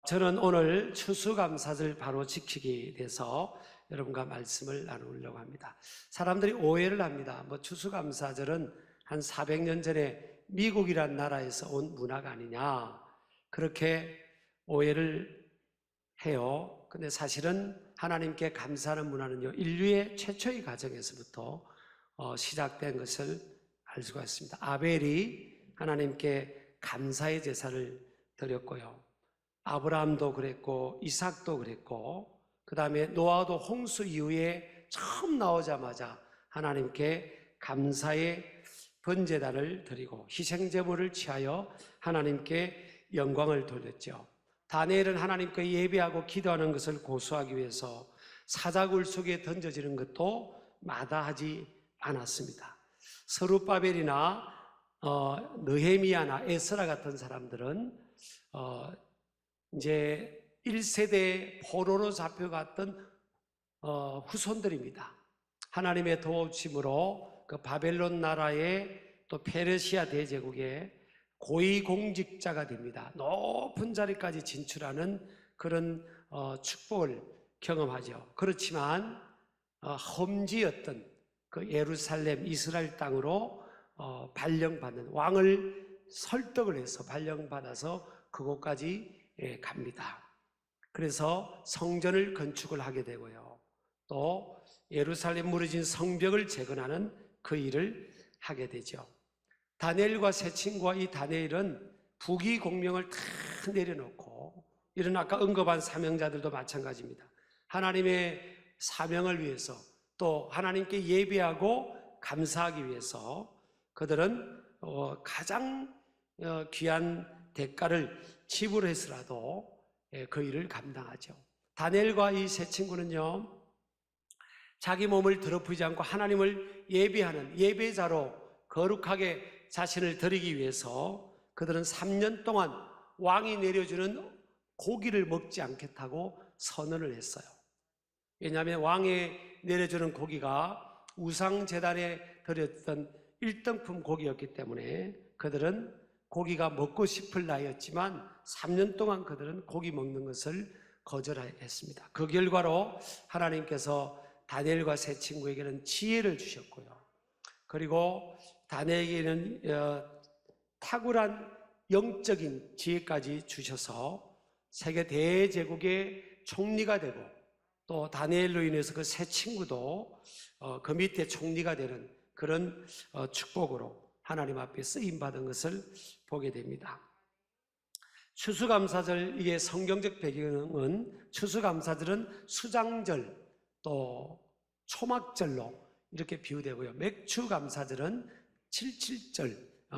저는 오늘 추수감사절 바로 지키기 위해서 여러분과 말씀을 나누려고 합니다. 사람들이 오해를 합니다. 추수감사절은 한 400년 전에 미국이란 나라에서 온 문화가 아니냐, 그렇게 오해를 해요. 근데 사실은 하나님께 감사하는 문화는요, 인류의 최초의 과정에서부터 시작된 것을 알 수가 있습니다. 아벨이 하나님께 감사의 제사를 드렸고요, 아브라함도 그랬고 이삭도 그랬고, 그 다음에 노아도 홍수 이후에 처음 나오자마자 하나님께 감사의 번제단을 드리고 희생제물을 취하여 하나님께 영광을 돌렸죠. 다니엘은 하나님께 예배하고 기도하는 것을 고수하기 위해서 사자굴 속에 던져지는 것도 마다하지 않았습니다. 스룹바벨이나 느헤미야나 에스라 같은 사람들은 이제 1세대 포로로 잡혀갔던 후손들입니다. 하나님의 도우심으로 그 바벨론 나라의 또 페르시아 대제국의 고위공직자가 됩니다. 높은 자리까지 진출하는 그런 축복을 경험하죠. 그렇지만 험지였던 그 예루살렘 이스라엘 땅으로 발령받는, 왕을 설득을 해서 발령받아서 그곳까지 갑니다. 그래서 성전을 건축을 하게 되고요, 또 예루살렘 무너진 성벽을 재건하는 그 일을 하게 되죠. 다니엘과 세 친구와 이 다니엘은 부귀 공명을 다 내려놓고, 이런 아까 언급한 사명자들도 마찬가지입니다. 하나님의 사명을 위해서, 또 하나님께 예배하고 감사하기 위해서 그들은 가장 귀한 대가를 지불해서라도 그 일을 감당하죠. 다니엘과 이 세 친구는요, 자기 몸을 더럽히지 않고 하나님을 예배하는 예배자로 거룩하게 자신을 드리기 위해서 그들은 3년 동안 왕이 내려주는 고기를 먹지 않겠다고 선언을 했어요. 왜냐하면 왕이 내려주는 고기가 우상제단에 드렸던 1등품 고기였기 때문에 그들은 고기가 먹고 싶을 나이였지만 3년 동안 그들은 고기 먹는 것을 거절했습니다. 그 결과로 하나님께서 다니엘과 세 친구에게는 지혜를 주셨고요, 그리고 다니엘에게는 탁월한 영적인 지혜까지 주셔서 세계 대제국의 총리가 되고, 또 다니엘로 인해서 그 세 친구도 그 밑에 총리가 되는 그런 축복으로 하나님 앞에 쓰임받은 것을 보게 됩니다. 추수감사절, 이게 성경적 배경은 추수감사절은 수장절 또 초막절로 이렇게 비유되고요, 맥추감사절은 칠칠절,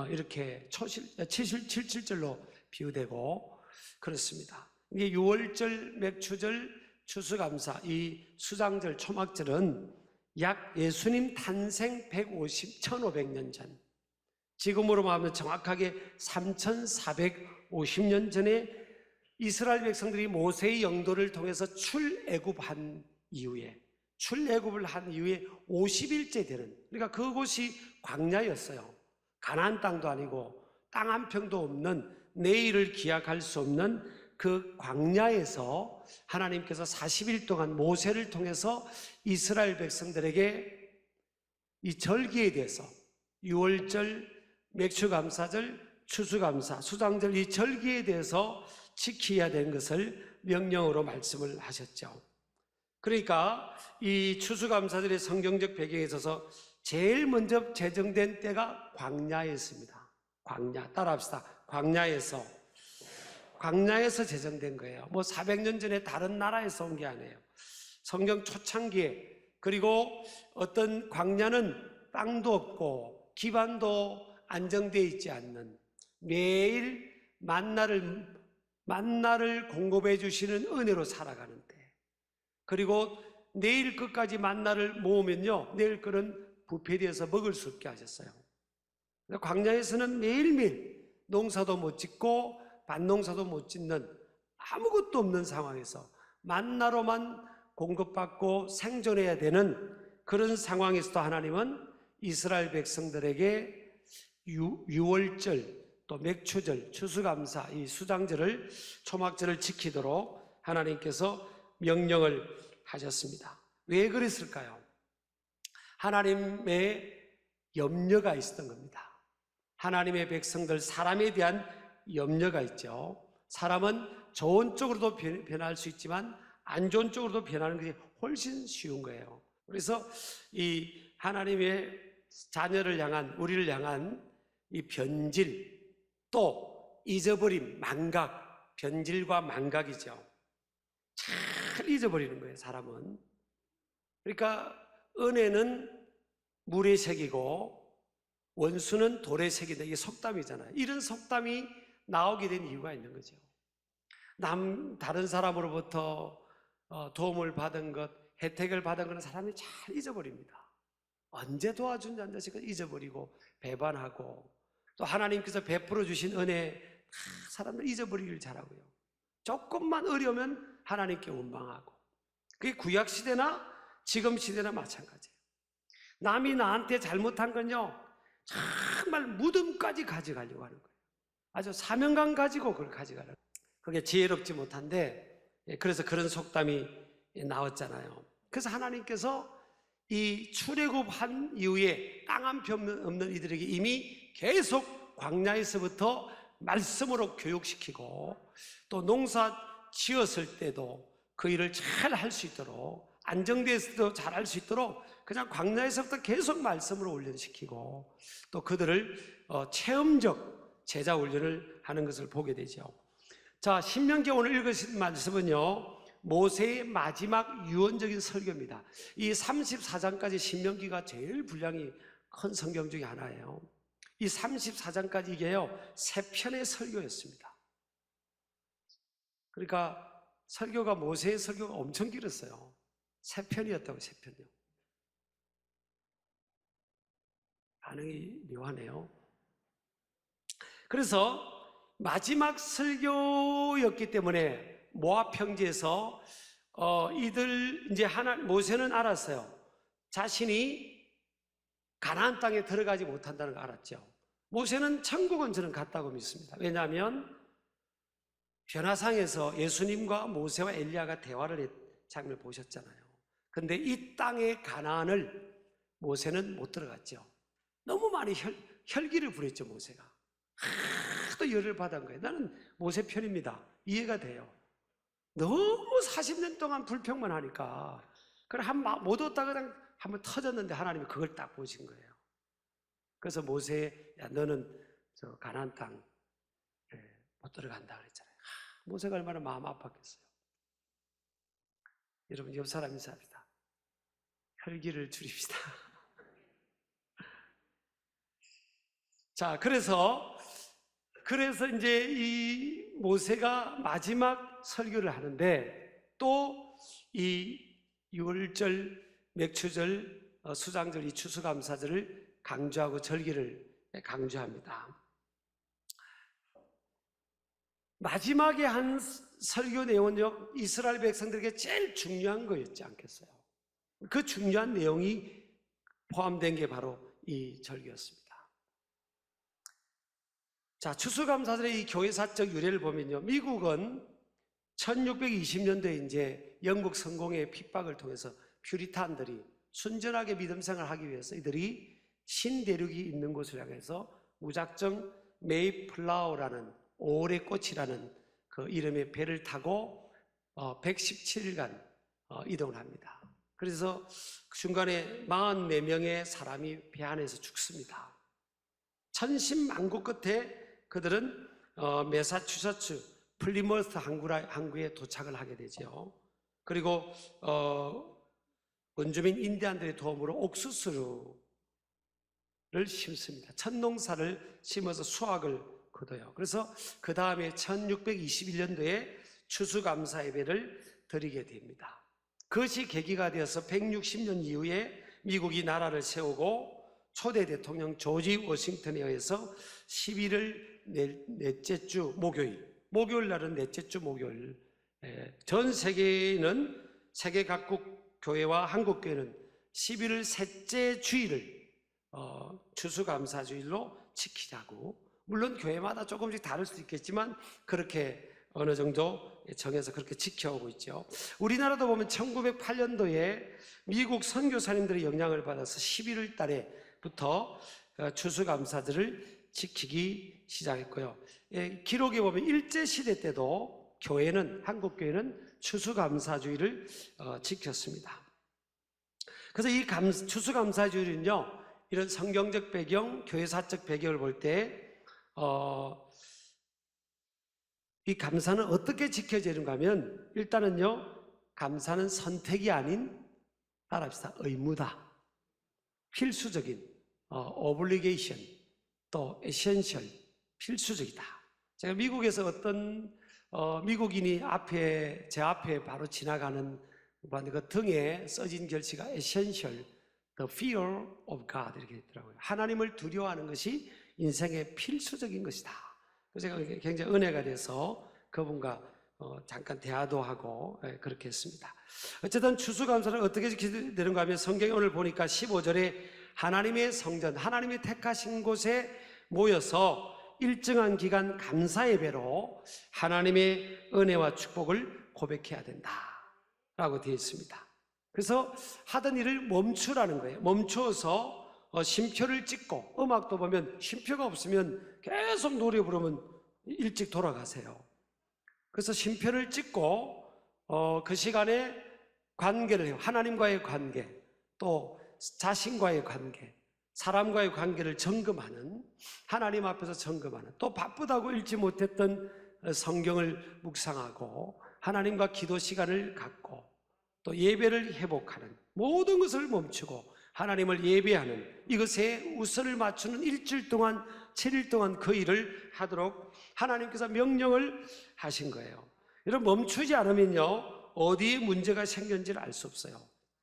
이렇게 77절로 비유되고 그렇습니다. 이게 유월절, 맥추절, 추수감사, 이 수장절, 초막절은 약 예수님 탄생 1500년 전, 지금으로 말하면 정확하게 3450년 전에 이스라엘 백성들이 모세의 영도를 통해서 출애굽을 한 이후에 50일째 되는, 그러니까 그곳이 광야였어요. 가나안 땅도 아니고 땅 한 평도 없는, 내일을 기약할 수 없는 그 광야에서 하나님께서 40일 동안 모세를 통해서 이스라엘 백성들에게 이 절기에 대해서 유월절, 맥추감사절, 추수감사, 수장절, 이 절기에 대해서 지켜야 되는 것을 명령으로 말씀을 하셨죠. 그러니까 이 추수감사절의 성경적 배경에 있어서 제일 먼저 제정된 때가 광야였습니다. 광야, 따라합시다. 광야에서 제정된 거예요. 400년 전에 다른 나라에서 온 게 아니에요. 성경 초창기에, 그리고 어떤 광야는 땅도 없고 기반도 안정되어 있지 않는, 매일 만나를 공급해 주시는 은혜로 살아가는데, 그리고 내일 끝까지 만나를 모으면요, 내일 거는 부패되어서 먹을 수 없게 하셨어요. 광야에서는 매일매일 농사도 못 짓고 밭농사도 못 짓는, 아무것도 없는 상황에서 만나로만 공급받고 생존해야 되는 그런 상황에서도 하나님은 이스라엘 백성들에게 유월절, 또 맥추절, 추수감사, 이 수장절을, 초막절을 지키도록 하나님께서 명령을 하셨습니다. 왜 그랬을까요? 하나님의 염려가 있었던 겁니다. 하나님의 백성들, 사람에 대한 염려가 있죠. 사람은 좋은 쪽으로도 변할 수 있지만 안 좋은 쪽으로도 변하는 것이 훨씬 쉬운 거예요. 그래서 이 하나님의 자녀를 향한, 우리를 향한 이 변질, 또 잊어버림, 망각, 변질과 망각이죠. 잘 잊어버리는 거예요, 사람은. 그러니까 은혜는 물에 새기고 원수는 돌에 새긴다. 이게 속담이잖아요. 이런 속담이 나오게 된 이유가 있는 거죠. 다른 사람으로부터 도움을 받은 것, 혜택을 받은 것은 사람이 잘 잊어버립니다. 언제 도와준지 안 자식은 잊어버리고 배반하고, 또 하나님께서 베풀어 주신 은혜 사람들 잊어버리기를 잘하고요. 조금만 어려우면 하나님께 원망하고. 그게 구약 시대나 지금 시대나 마찬가지예요. 남이 나한테 잘못한 건요, 정말 무덤까지 가져가려고 하는 거예요. 아주 사명감 가지고 그걸 가져가는 거예요. 그게 지혜롭지 못한데, 그래서 그런 속담이 나왔잖아요. 그래서 하나님께서 이 출애굽한 이후에 땅 한 편 없는 이들에게 이미 계속 광야에서부터 말씀으로 교육시키고, 또 농사 지었을 때도 그 일을 잘 할 수 있도록, 안정돼서도 잘 할 수 있도록 그냥 광야에서부터 계속 말씀으로 훈련시키고, 또 그들을 체험적 제자 훈련을 하는 것을 보게 되죠. 자, 신명기 오늘 읽으신 말씀은요, 모세의 마지막 유언적인 설교입니다. 이 34장까지 신명기가 제일 분량이 큰 성경 중에 하나예요. 이 34장까지 이게요, 3편의 설교였습니다. 그러니까 설교가, 모세의 설교가 엄청 길었어요. 3편이었다고, 3편이요. 반응이 묘하네요. 그래서 마지막 설교였기 때문에 모압 평지에서 이제 모세는 알았어요. 자신이 가나안 땅에 들어가지 못한다는 걸 알았죠. 모세는 천국은 저는 갔다고 믿습니다. 왜냐하면 변화상에서 예수님과 모세와 엘리야가 대화를 한 장면을 보셨잖아요. 근데 이 땅의 가나안을 모세는 못 들어갔죠. 너무 많이 혈기를 부렸죠, 모세가. 하도 열을 받은 거예요. 나는 모세 편입니다. 이해가 돼요. 너무 40년 동안 불평만 하니까, 그래 못 얻다가 그냥 한번 터졌는데 하나님이 그걸 딱 보신 거예요. 그래서 모세, 야 너는 저 가나안 땅 못 들어간다 그랬잖아요. 모세가 얼마나 마음 아팠겠어요. 여러분, 옆 사람 인사합니다. 혈기를 줄입시다. 자, 그래서 이제 이 모세가 마지막 설교를 하는데, 또 이 유월절, 맥추절, 수장절, 이 추수감사절을 강조하고 절기를 강조합니다. 마지막에 한 설교 내용은요, 이스라엘 백성들에게 제일 중요한 거였지 않겠어요? 그 중요한 내용이 포함된 게 바로 이 절기였습니다. 자, 추수감사절의 이 교회사적 유래를 보면요, 미국은 1620년도에 이제 영국 성공의 핍박을 통해서 퓨리탄들이 순전하게 믿음 생활을 하기 위해서 이들이 신대륙이 있는 곳을 향해서 무작정 메이플라워라는 5월의 꽃이라는 그 이름의 배를 타고 117일간 이동을 합니다. 그래서 중간에 44명의 사람이 배 안에서 죽습니다. 천신만고 끝에 그들은 매사추세츠 플리머스 항구에 도착을 하게 되죠. 그리고 원주민 인디안들의 도움으로 옥수수를 심습니다. 천농사를 심어서 수확을 거둬요. 그래서 그 다음에 1621년도에 추수감사 예배를 드리게 됩니다. 그것이 계기가 되어서 160년 이후에 미국이 나라를 세우고 초대 대통령 조지 워싱턴에 의해서 11월 넷째 주 목요일 날은 넷째 주 목요일, 전 세계는 세계 각국 교회와 한국 교회는 11월 셋째 주일을 추수감사주일로 지키자고 물론 교회마다 조금씩 다를 수도 있겠지만 그렇게 어느 정도 정해서 그렇게 지켜오고 있죠. 우리나라도 보면 1908년도에 미국 선교사님들의 영향을 받아서 11월 달에부터 추수감사절을 지키기 시작했고요. 기록에 보면 일제시대 때도 한국 교회는 추수감사주의를 지켰습니다. 그래서 이 추수감사주의는요, 이런 성경적 배경, 교회사적 배경을 볼 때, 이 감사는 어떻게 지켜지는가 하면, 일단은요, 감사는 선택이 아닌, 따라합시다, 의무다. 필수적인, obligation, 또 essential, 필수적이다. 제가 미국에서 어떤 미국인이 제 앞에 바로 지나가는 그 등에 써진 글씨가 essential, the fear of God 이렇게 있더라고요. 하나님을 두려워하는 것이 인생의 필수적인 것이다. 그래서 제가 굉장히 은혜가 돼서 그분과 잠깐 대화도 하고 그렇게 했습니다. 어쨌든 추수감사를 어떻게 지켜야 되는가 하면 성경에 오늘 보니까 15절에 하나님의 성전, 하나님이 택하신 곳에 모여서 일정한 기간 감사 예배로 하나님의 은혜와 축복을 고백해야 된다 라고 되어 있습니다. 그래서 하던 일을 멈추라는 거예요. 멈춰서 쉼표를 찍고, 음악도 보면 쉼표가 없으면 계속 노래 부르면 일찍 돌아가세요. 그래서 쉼표를 찍고 그 시간에 관계를 해요. 하나님과의 관계, 또 자신과의 관계, 사람과의 관계를 점검하는, 하나님 앞에서 점검하는, 또 바쁘다고 읽지 못했던 성경을 묵상하고 하나님과 기도 시간을 갖고 또 예배를 회복하는, 모든 것을 멈추고 하나님을 예배하는, 이것에 우선을 맞추는 일주일 동안 7일 동안 그 일을 하도록 하나님께서 명령을 하신 거예요. 여러분, 멈추지 않으면요 어디에 문제가 생겼는지를 알 수 없어요.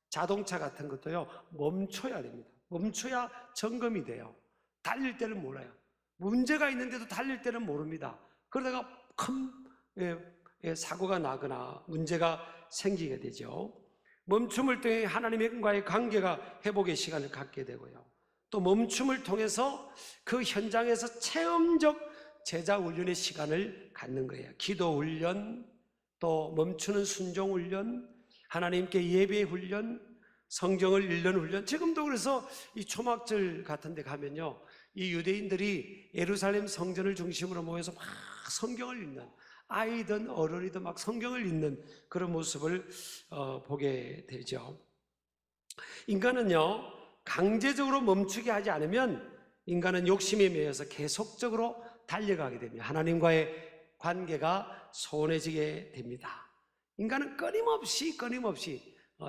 자동차 같은 것도요 멈춰야 됩니다. 멈춰야 점검이 돼요. 달릴 때는 몰라요. 문제가 있는데도 달릴 때는 모릅니다. 그러다가 큰 사고가 나거나 문제가 생기게 되죠. 멈춤을 통해 하나님과의 관계가 회복의 시간을 갖게 되고요, 또 멈춤을 통해서 그 현장에서 체험적 제자 훈련의 시간을 갖는 거예요. 기도 훈련, 또 멈추는 순종 훈련, 하나님께 예배 훈련, 성경을 읽는 훈련. 지금도 그래서 이 초막절 같은 데 가면요, 이 유대인들이 예루살렘 성전을 중심으로 모여서 막 성경을 읽는, 아이든 어른이든 막 성경을 읽는 그런 모습을 보게 되죠. 인간은요 강제적으로 멈추게 하지 않으면 인간은 욕심에 매여서 계속적으로 달려가게 됩니다. 하나님과의 관계가 소원해지게 됩니다. 인간은 끊임없이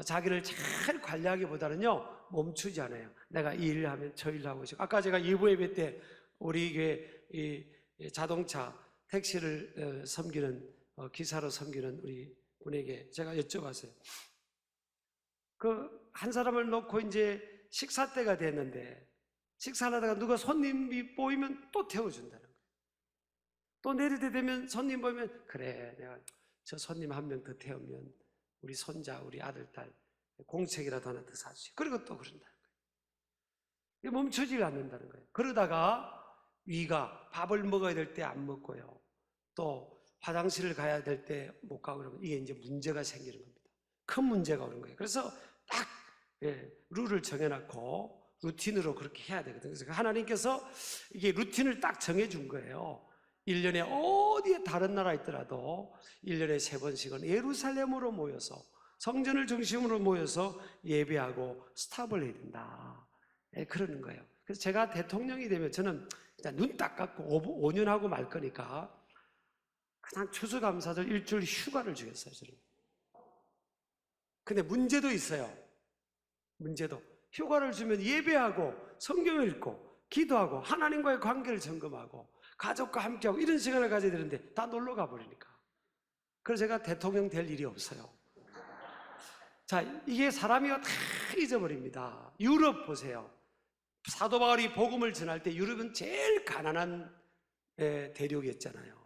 자기를 잘 관리하기보다는요 멈추지 않아요. 내가 이 일을 하면 저 일을 하고 있고, 아까 제가 2부 예배 때 우리 교회 이 자동차 택시를 섬기는 기사로 섬기는 우리 분에게 제가 여쭤봤어요. 그 한 사람을 놓고 이제 식사 때가 됐는데, 식사를 하다가 누가 손님이 보이면 또 태워준다는 거예요. 또 내릴 때 되면 손님 보이면, 그래 내가 저 손님 한 명 더 태우면 우리 손자, 우리 아들, 딸 공책이라도 하나 더 사주지. 그리고 또 그런다는 거예요. 멈추지 않는다는 거예요. 그러다가 위가 밥을 먹어야 될 때 안 먹고요, 또 화장실을 가야 될 때 못 가고 그러면 이게 이제 문제가 생기는 겁니다. 큰 문제가 오는 거예요. 그래서 딱 룰을 정해놓고 루틴으로 그렇게 해야 되거든요. 그래서 하나님께서 이게 루틴을 딱 정해준 거예요. 1년에 어디에 다른 나라에 있더라도 1년에 3번씩은 예루살렘으로 모여서, 성전을 중심으로 모여서 예배하고 스탑을 해야 된다, 그러는 거예요. 그래서 제가 대통령이 되면 저는 눈 딱 감고 5년 하고 말 거니까 그냥 추수감사절 일주일 휴가를 주겠어요, 저는. 근데 문제도 있어요. 문제도. 휴가를 주면 예배하고 성경을 읽고 기도하고 하나님과의 관계를 점검하고 가족과 함께하고 이런 시간을 가져야 되는데 다 놀러 가버리니까. 그래서 제가 대통령 될 일이 없어요. 자, 이게 사람이 다 잊어버립니다. 유럽 보세요. 사도 바울이 복음을 전할 때 유럽은 제일 가난한 대륙이었잖아요.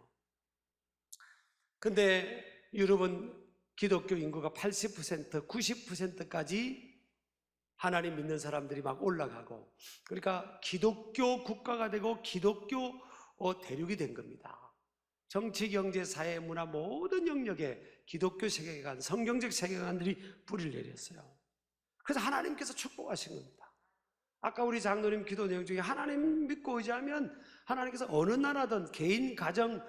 근데 유럽은 기독교 인구가 80%, 90%까지 하나님 믿는 사람들이 막 올라가고, 그러니까 기독교 국가가 되고 기독교 대륙이 된 겁니다. 정치, 경제, 사회, 문화 모든 영역에 기독교 세계관, 성경적 세계관들이 뿌리를 내렸어요. 그래서 하나님께서 축복하신 겁니다. 아까 우리 장로님 기도 내용 중에 하나님 믿고 의지하면 하나님께서 어느 나라든 개인, 가정,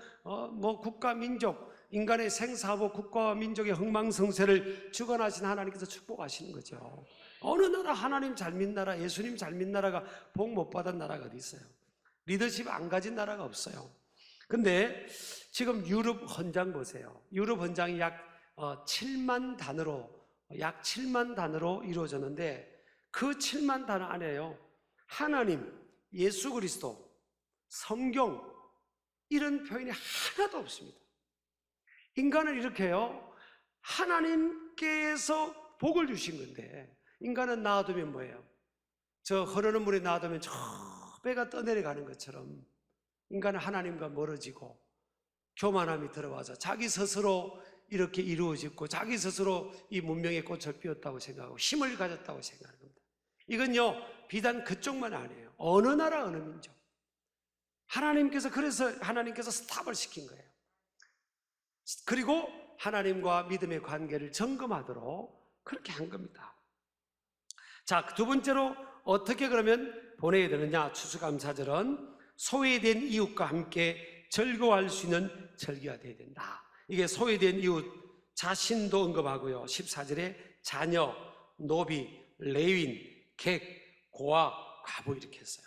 국가, 민족, 인간의 생사고 국가와 민족의 흥망성쇠를 주관하신 하나님께서 축복하시는 거죠. 어느 나라 하나님 잘 믿는 나라, 예수님 잘 믿는 나라가 복 못 받은 나라가 어디 있어요? 리더십 안 가진 나라가 없어요. 근데 지금 유럽 헌장 보세요. 유럽 헌장이 약 7만 단어로 이루어졌는데 그 7만 단어 안에요, 하나님, 예수 그리스도, 성경 이런 표현이 하나도 없습니다. 인간은 이렇게요, 하나님께서 복을 주신 건데 인간은 놔두면 뭐예요? 저 흐르는 물에 놔두면 저 배가 떠내려가는 것처럼 인간은 하나님과 멀어지고 교만함이 들어와서 자기 스스로 이렇게 이루어졌고 자기 스스로 이 문명의 꽃을 피웠다고 생각하고 힘을 가졌다고 생각하는 겁니다. 이건요, 비단 그쪽만 아니에요. 어느 나라, 어느 민족. 그래서 하나님께서 스탑을 시킨 거예요. 그리고 하나님과 믿음의 관계를 점검하도록 그렇게 한 겁니다. 자, 두 번째로 어떻게 그러면 보내야 되느냐? 추수감사절은 소외된 이웃과 함께 즐거워할 수 있는 절기가 되어야 된다. 이게 소외된 이웃 자신도 언급하고요. 14절에 자녀, 노비, 레위인, 객, 고아, 과부 이렇게 했어요.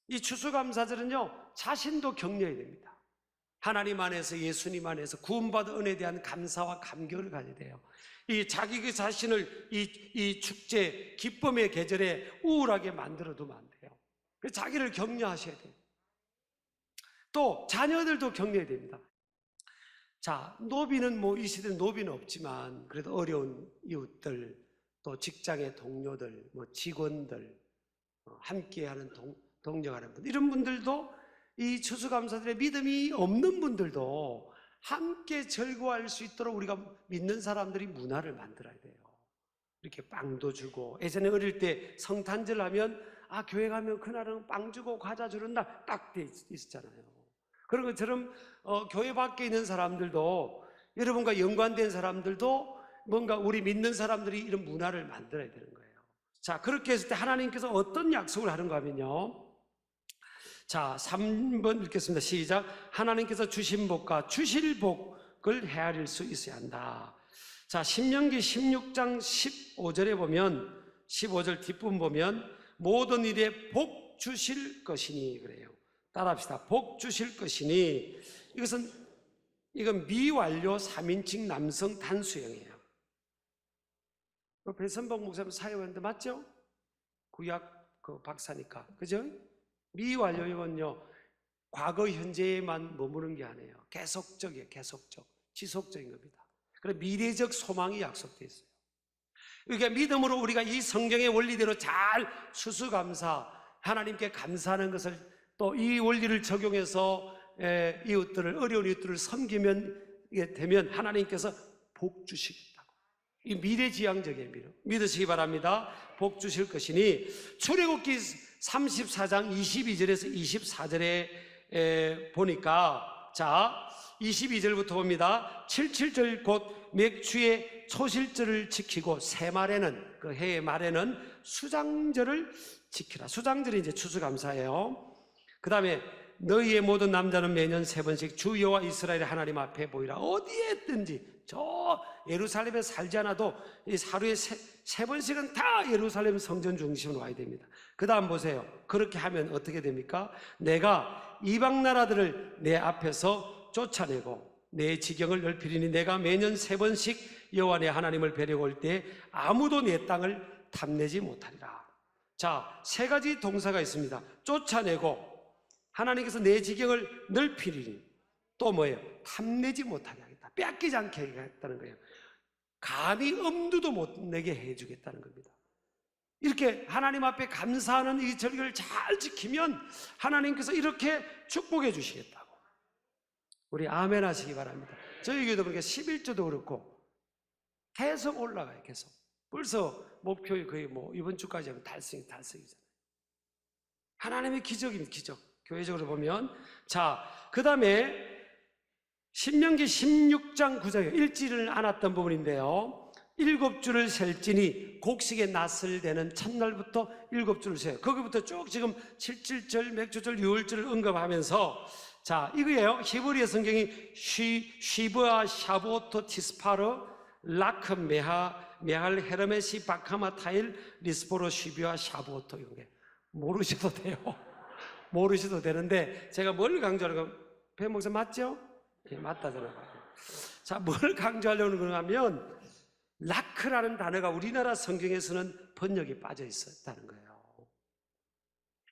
이 추수감사절은요, 자신도 격려해야 됩니다. 하나님 안에서, 예수님 안에서 구원받은 은혜에 대한 감사와 감격을 가져야 돼요. 이 자기 그 자신을 이 축제, 기쁨의 계절에 우울하게 만들어 두면 안 돼요. 그래서 자기를 격려하셔야 돼요. 또 자녀들도 격려해야 됩니다. 자, 노비는 이 시대는 노비는 없지만 그래도 어려운 이웃들, 또 직장의 동료들, 직원들, 함께하는 동력하는 분들, 이런 분들도 이 추수감사절에 믿음이 없는 분들도 함께 즐거워할 수 있도록 우리가 믿는 사람들이 문화를 만들어야 돼요. 이렇게 빵도 주고, 예전에 어릴 때 성탄절 하면 교회 가면 그날은 빵 주고 과자 주는 날 딱 돼 있었잖아요. 그런 것처럼 교회 밖에 있는 사람들도, 여러분과 연관된 사람들도 뭔가 우리 믿는 사람들이 이런 문화를 만들어야 되는 거예요. 자, 그렇게 했을 때 하나님께서 어떤 약속을 하는가 하면요, 자, 3번 읽겠습니다. 시작. 하나님께서 주신 복과 주실 복을 헤아릴 수 있어야 한다. 자, 신명기 16장 15절에 보면, 15절 뒷부분 보면 모든 일에 복 주실 것이니 그래요. 따라합시다. 복 주실 것이니. 이건 미완료 3인칭 남성 단수형이에요. 배선복 목사님 사회원인데 맞죠? 구약 박사니까. 그죠? 미완료 이건요, 과거 현재에만 머무는 게 아니에요. 계속적이에요. 지속적인 겁니다. 그래서 미래적 소망이 약속되어 있어요. 그러니까 믿음으로 우리가 이 성경의 원리대로 잘 추수감사, 하나님께 감사하는 것을, 또 이 원리를 적용해서 어려운 이웃들을 섬기면 되면 하나님께서 복 주시겠다고. 이 미래지향적인 믿으시기 바랍니다. 복 주실 것이니. 출애굽기 34장 22절에서 24절에 보니까, 자, 22절부터 봅니다. 77절 곧 맥주의 초실절을 지키고 새말에는, 그 해의 말에는 수장절을 지키라. 수장절이 이제 추수감사예요. 그 다음에 너희의 모든 남자는 매년 3번씩 주 여호와 이스라엘의 하나님 앞에 보이라. 어디에 있든지, 저 예루살렘에 살지 않아도 이 하루에 세 번씩은 다 예루살렘 성전 중심으로 와야 됩니다. 그 다음 보세요. 그렇게 하면 어떻게 됩니까? 내가 이방 나라들을 내 앞에서 쫓아내고 내 지경을 넓히리니 내가 매년 3번씩 여호와 내 하나님을 뵈려고 올 때 아무도 내 땅을 탐내지 못하리라. 자, 3가지 동사가 있습니다. 쫓아내고, 하나님께서 내 지경을 넓히리니, 또 뭐예요? 탐내지 못하게 하겠다. 뺏기지 않게 하겠다는 거예요. 감히 엄두도 못 내게 해주겠다는 겁니다. 이렇게 하나님 앞에 감사하는 이 절기를 잘 지키면 하나님께서 이렇게 축복해 주시겠다고. 우리 아멘 하시기 바랍니다. 저희 교회도 그러니까 11조도 그렇고 계속 올라가요. 계속. 벌써 목표에 거의 이번 주까지 하면 달성이잖아요. 하나님의 기적입니다. 기적. 교회적으로 보면. 자, 그 다음에 신명기 16장 9절에 읽지를 않았던 부분인데요. 7주를 셀지니 곡식의 낫을 대는 첫날부터 7주를 세요. 거기부터 쭉 지금 7.7절, 맥주절, 6월절을 언급하면서, 자, 이거예요. 히브리어 성경이 쉬브아 샤보토 티스파르 라크 메할 헤르메시 바카마 타일 리스포로 쉬비아 샤보토. 이게 모르셔도 돼요. 모르셔도 되는데 제가 뭘 강조하는 거, 배 목사 맞죠? 예, 맞다잖아요. 자, 뭘 강조하려는 건가 하면 라크라는 단어가 우리나라 성경에서는 번역이 빠져 있었다는 거예요.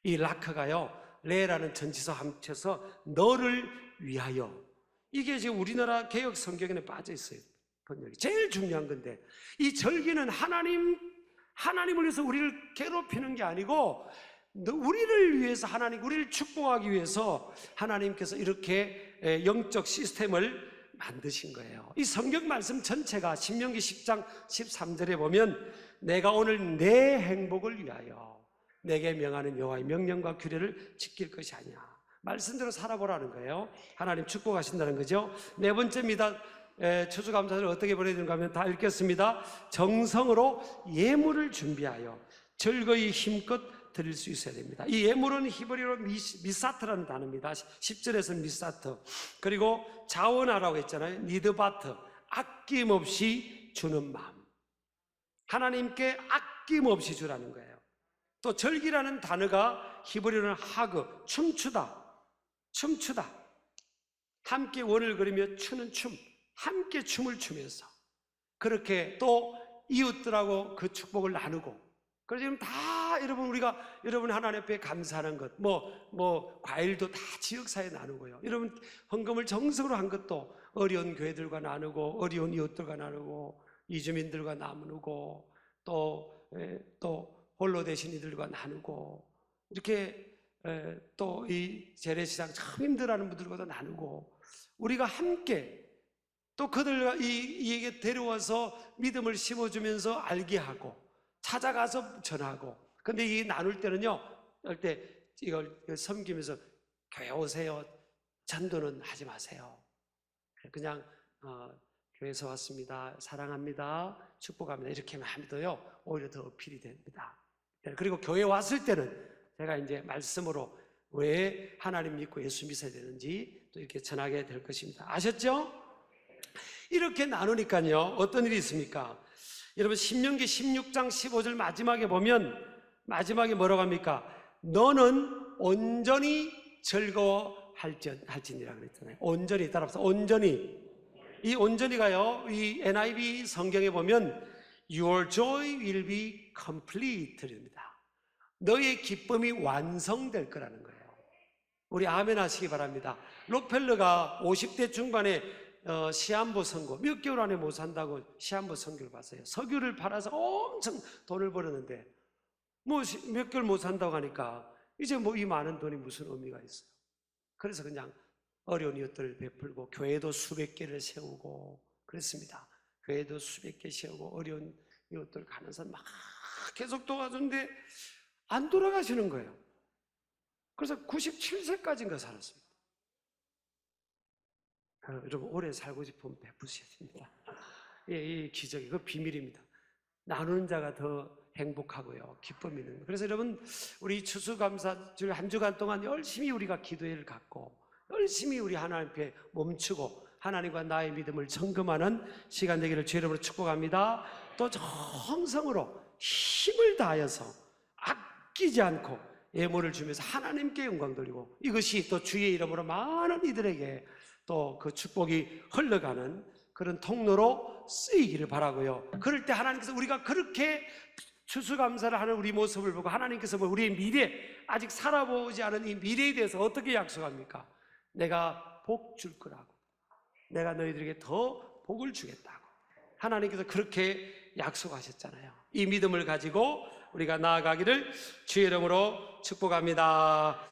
이 라크가요, 레라는 전치사 합쳐서 너를 위하여. 이게 지금 우리나라 개역 성경에는 빠져 있어요. 번역이 제일 중요한 건데, 이 절기는 하나님을 위해서 우리를 괴롭히는 게 아니고 우리를 위해서, 우리를 축복하기 위해서 하나님께서 이렇게 영적 시스템을 만드신 거예요. 이 성경 말씀 전체가 신명기 10장 13절에 보면 내가 오늘 내 행복을 위하여 내게 명하는 여호와의 명령과 규례를 지킬 것이 아니야. 말씀대로 살아보라는 거예요. 하나님 축복하신다는 거죠. 네 번째입니다. 추수감사를 어떻게 보내드는가 하면 다 읽겠습니다. 정성으로 예물을 준비하여 즐거이 힘껏 드릴 수 있어야 됩니다. 이 예물은 히브리어로 미사트라는 단어입니다. 10절에서는 미사트. 그리고 자원하라고 했잖아요. 니드바트. 아낌없이 주는 마음. 하나님께 아낌없이 주라는 거예요. 또 절기라는 단어가 히브리어는 하그, 춤추다. 함께 원을 그리며 추는 춤. 함께 춤을 추면서 그렇게 또 이웃들하고 그 축복을 나누고. 그래서 지금 다 여러분 하나님 앞에 감사하는 것, 과일도 다 지역사회에 나누고요. 여러분 헌금을 정성으로 한 것도 어려운 교회들과 나누고, 어려운 이웃들과 나누고, 이주민들과 나누고, 또 홀로 되신 이들과 나누고, 이렇게 또 이 재래시장 참 힘들어하는 분들과도 나누고, 우리가 함께 또 그들과 이에게 데려와서 믿음을 심어주면서 알게 하고, 찾아가서 전하고. 근데 이 나눌 때는요, 이걸 섬기면서 교회 오세요, 전도는 하지 마세요. 그냥 교회에서 왔습니다, 사랑합니다, 축복합니다, 이렇게만 하면요 오히려 더 어필이 됩니다. 그리고 교회 왔을 때는 제가 이제 말씀으로 왜 하나님 믿고 예수 믿어야 되는지 또 이렇게 전하게 될 것입니다. 아셨죠? 이렇게 나누니까요 어떤 일이 있습니까? 여러분 신명기 16장 15절 마지막에 보면, 마지막에 뭐라고 합니까? 너는 온전히 즐거워할지니라 그랬잖아요. 온전히, 따라서 온전히. 이 온전히가요, 이 NIV 성경에 보면 Your joy will be complete입니다. 너의 기쁨이 완성될 거라는 거예요. 우리 아멘 하시기 바랍니다. 록펠러가 50대 중반에 시한부 선고, 몇 개월 안에 못 산다고 시한부 선교를 봤어요. 석유를 팔아서 엄청 돈을 벌었는데 몇 개월 못 산다고 하니까 이제 이 많은 돈이 무슨 의미가 있어요. 그래서 그냥 어려운 이웃들을 베풀고 교회도 수백 개를 세우고 그랬습니다. 교회도 수백 개 세우고 어려운 이웃들 가는 사람 막 계속 도와주는데 안 돌아가시는 거예요. 그래서 97세까지인가 살았습니다. 여러분 오래 살고 싶으면 베푸셔야 됩니다. 이 기적이 그 비밀입니다. 나누는 자가 더 행복하고요 기쁨이 있는 거예요. 그래서 여러분 우리 추수감사절 한 주간 동안 열심히 우리가 기도회를 갖고 열심히 우리 하나님 앞에 멈추고 하나님과 나의 믿음을 점검하는 시간 되기를 주의 이름으로 축복합니다. 또 정성으로 힘을 다하여서 아끼지 않고 예물을 주면서 하나님께 영광 돌리고, 이것이 또 주의 이름으로 많은 이들에게 또 그 축복이 흘러가는 그런 통로로 쓰이기를 바라고요. 그럴 때 하나님께서 우리가 그렇게 추수감사를 하는 우리 모습을 보고 하나님께서 우리의 미래, 아직 살아보지 않은 이 미래에 대해서 어떻게 약속합니까? 내가 복 줄 거라고, 내가 너희들에게 더 복을 주겠다고 하나님께서 그렇게 약속하셨잖아요. 이 믿음을 가지고 우리가 나아가기를 주의 이름으로 축복합니다.